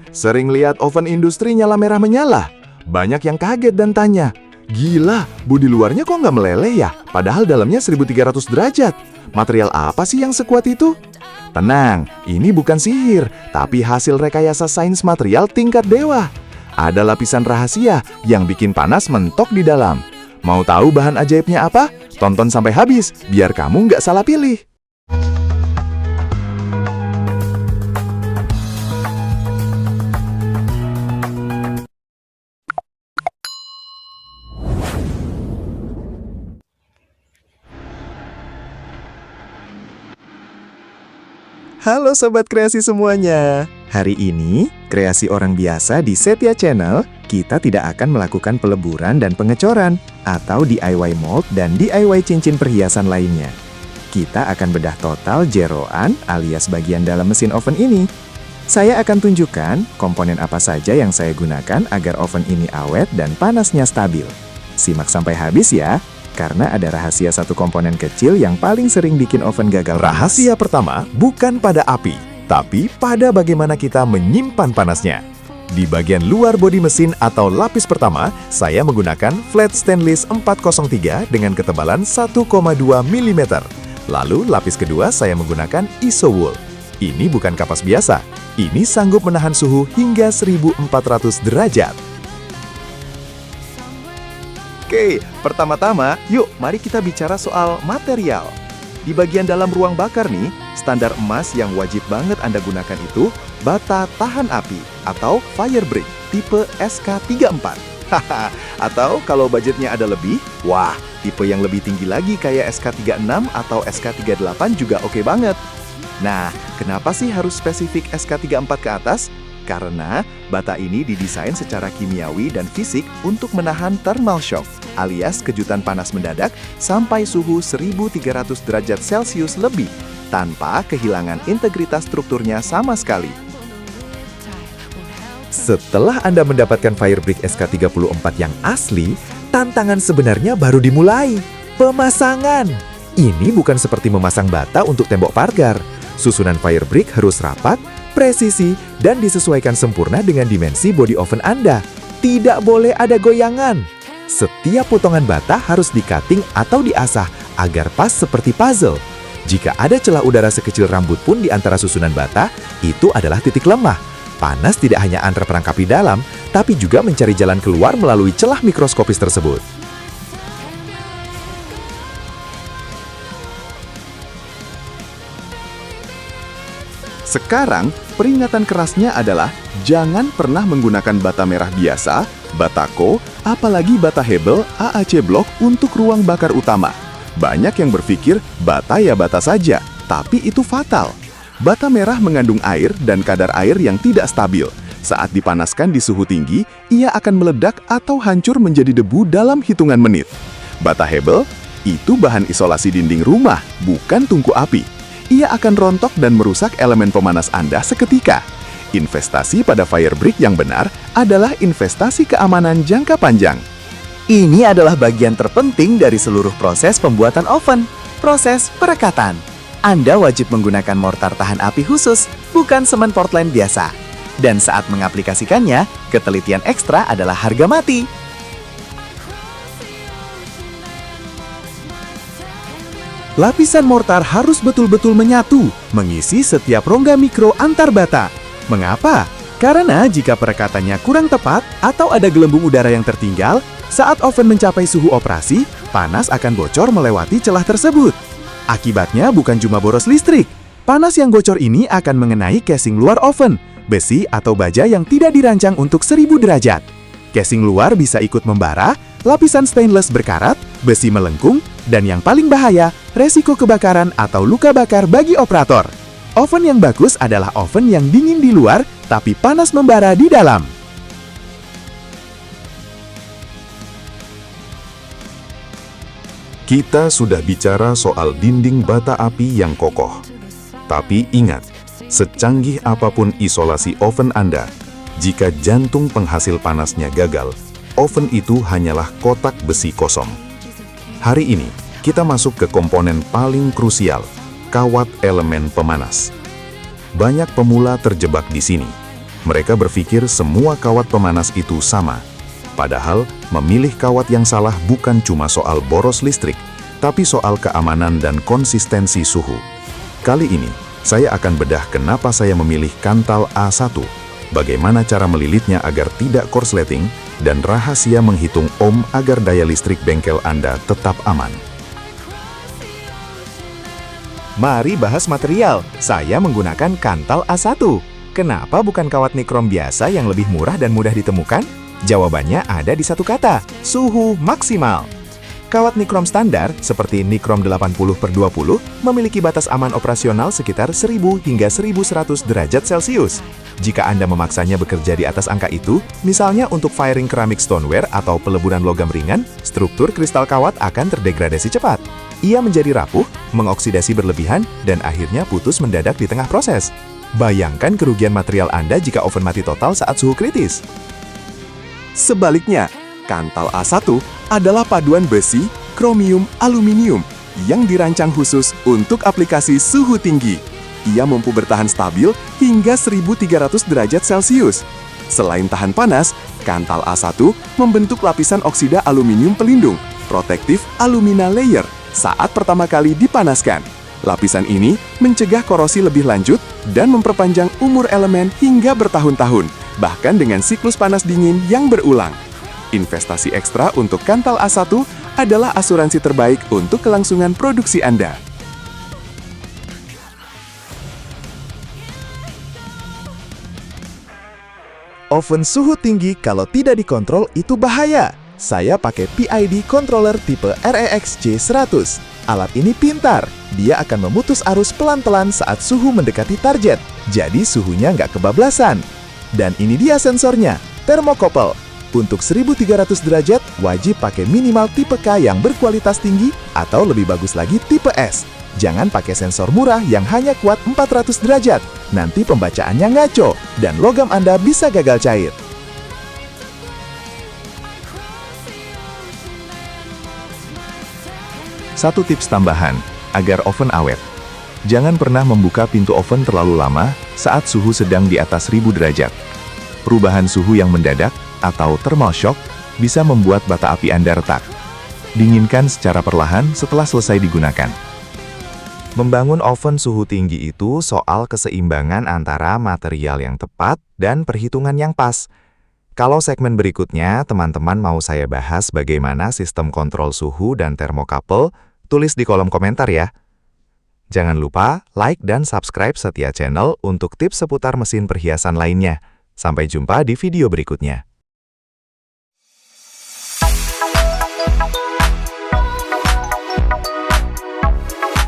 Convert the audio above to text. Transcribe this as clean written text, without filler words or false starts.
Sering lihat oven industri nyala merah menyala. Banyak yang kaget dan tanya, "Gila, bodi luarnya kok nggak meleleh ya? Padahal dalamnya 1300 derajat. Material apa sih yang sekuat itu?" Tenang, ini bukan sihir, tapi hasil rekayasa sains material tingkat dewa. Ada lapisan rahasia yang bikin panas mentok di dalam. Mau tahu bahan ajaibnya apa? Tonton sampai habis, biar kamu nggak salah pilih. Halo Sobat Kreasi semuanya. Hari ini, kreasi orang biasa di Setia Channel, kita tidak akan melakukan peleburan dan pengecoran, atau DIY mold dan DIY cincin perhiasan lainnya. Kita akan bedah total jeroan alias bagian dalam mesin oven ini. Saya akan tunjukkan komponen apa saja yang saya gunakan agar oven ini awet dan panasnya stabil. Simak sampai habis ya. Karena ada rahasia satu komponen kecil yang paling sering bikin oven gagal. Rahasia pertama bukan pada api, tapi pada bagaimana kita menyimpan panasnya. Di bagian luar bodi mesin atau lapis pertama, saya menggunakan flat stainless 403 dengan ketebalan 1,2 mm. Lalu lapis kedua saya menggunakan iso-wool. Ini bukan kapas biasa, ini sanggup menahan suhu hingga 1400 derajat. Oke, pertama-tama, yuk mari kita bicara soal material. Di bagian dalam ruang bakar nih, standar emas yang wajib banget Anda gunakan itu bata tahan api atau fire brick tipe SK34. Atau kalau budgetnya ada lebih, wah, tipe yang lebih tinggi lagi kayak SK36 atau SK38 juga oke banget. Nah, kenapa sih harus spesifik SK34 ke atas? Karena bata ini didesain secara kimiawi dan fisik untuk menahan thermal shock, alias kejutan panas mendadak sampai suhu 1300 derajat Celcius lebih, tanpa kehilangan integritas strukturnya sama sekali. Setelah Anda mendapatkan Firebrick SK34 yang asli, tantangan sebenarnya baru dimulai. Pemasangan. Ini bukan seperti memasang bata untuk tembok pagar. Susunan Firebrick harus rapat, presisi, dan disesuaikan sempurna dengan dimensi bodi oven Anda. Tidak boleh ada goyangan. Setiap potongan bata harus di-cutting atau diasah agar pas seperti puzzle. Jika ada celah udara sekecil rambut pun di antara susunan bata, itu adalah titik lemah. Panas tidak hanya antar perangkap di dalam, tapi juga mencari jalan keluar melalui celah mikroskopis tersebut. Sekarang, peringatan kerasnya adalah jangan pernah menggunakan bata merah biasa, batako, apalagi bata hebel AAC block untuk ruang bakar utama. Banyak yang berpikir bata ya bata saja, tapi itu fatal. Bata merah mengandung air dan kadar air yang tidak stabil. Saat dipanaskan di suhu tinggi, ia akan meledak atau hancur menjadi debu dalam hitungan menit. Bata hebel itu bahan isolasi dinding rumah, bukan tungku api. Ia akan rontok dan merusak elemen pemanas Anda seketika. Investasi pada Firebrick yang benar adalah investasi keamanan jangka panjang. Ini adalah bagian terpenting dari seluruh proses pembuatan oven, proses perekatan. Anda wajib menggunakan mortar tahan api khusus, bukan semen Portland biasa. Dan saat mengaplikasikannya, ketelitian ekstra adalah harga mati. Lapisan mortar harus betul-betul menyatu, mengisi setiap rongga mikro antar bata. Mengapa? Karena jika perekatannya kurang tepat atau ada gelembung udara yang tertinggal, saat oven mencapai suhu operasi, panas akan bocor melewati celah tersebut. Akibatnya bukan cuma boros listrik. Panas yang bocor ini akan mengenai casing luar oven, besi atau baja yang tidak dirancang untuk 1000 derajat. Casing luar bisa ikut membara, lapisan stainless berkarat, besi melengkung, dan yang paling bahaya, resiko kebakaran atau luka bakar bagi operator. Oven yang bagus adalah oven yang dingin di luar, tapi panas membara di dalam. Kita sudah bicara soal dinding bata api yang kokoh. Tapi ingat, secanggih apapun isolasi oven Anda, jika jantung penghasil panasnya gagal, oven itu hanyalah kotak besi kosong. Hari ini, kita masuk ke komponen paling krusial, kawat elemen pemanas. Banyak pemula terjebak di sini. Mereka berpikir semua kawat pemanas itu sama. Padahal, memilih kawat yang salah bukan cuma soal boros listrik, tapi soal keamanan dan konsistensi suhu. Kali ini, saya akan bedah kenapa saya memilih kantal A1, bagaimana cara melilitnya agar tidak korsleting, dan rahasia menghitung ohm agar daya listrik bengkel Anda tetap aman. Mari bahas material. Saya menggunakan kantal A1. Kenapa bukan kawat nikrom biasa yang lebih murah dan mudah ditemukan? Jawabannya ada di satu kata, suhu maksimal. Kawat nikrom standar, seperti nikrom 80/20, memiliki batas aman operasional sekitar 1000 hingga 1100 derajat Celcius. Jika Anda memaksanya bekerja di atas angka itu, misalnya untuk firing keramik stoneware atau peleburan logam ringan, struktur kristal kawat akan terdegradasi cepat. Ia menjadi rapuh, mengoksidasi berlebihan, dan akhirnya putus mendadak di tengah proses. Bayangkan kerugian material Anda jika oven mati total saat suhu kritis. Sebaliknya, kantal A1 adalah paduan besi, kromium, aluminium yang dirancang khusus untuk aplikasi suhu tinggi. Ia mampu bertahan stabil hingga 1300 derajat Celcius. Selain tahan panas, kantal A1 membentuk lapisan oksida aluminium pelindung, protective alumina layer, saat pertama kali dipanaskan. Lapisan ini mencegah korosi lebih lanjut dan memperpanjang umur elemen hingga bertahun-tahun, bahkan dengan siklus panas dingin yang berulang. Investasi ekstra untuk kantal A1 adalah asuransi terbaik untuk kelangsungan produksi Anda. Oven suhu tinggi kalau tidak dikontrol itu bahaya. Saya pakai PID controller tipe REX J100. Alat ini pintar. Dia akan memutus arus pelan-pelan saat suhu mendekati target. Jadi suhunya nggak kebablasan. Dan ini dia sensornya, thermocouple. Untuk 1300 derajat, wajib pakai minimal tipe K yang berkualitas tinggi atau lebih bagus lagi tipe S. Jangan pakai sensor murah yang hanya kuat 400 derajat. Nanti pembacaannya ngaco dan logam Anda bisa gagal cair. Satu tips tambahan, agar oven awet. Jangan pernah membuka pintu oven terlalu lama saat suhu sedang di atas 1000 derajat. Perubahan suhu yang mendadak atau thermal shock bisa membuat bata api Anda retak. Dinginkan secara perlahan setelah selesai digunakan. Membangun oven suhu tinggi itu soal keseimbangan antara material yang tepat dan perhitungan yang pas. Kalau segmen berikutnya teman-teman mau saya bahas bagaimana sistem kontrol suhu dan thermocouple, tulis di kolom komentar ya. Jangan lupa like dan subscribe Setia Channel untuk tips seputar mesin perhiasan lainnya. Sampai jumpa di video berikutnya.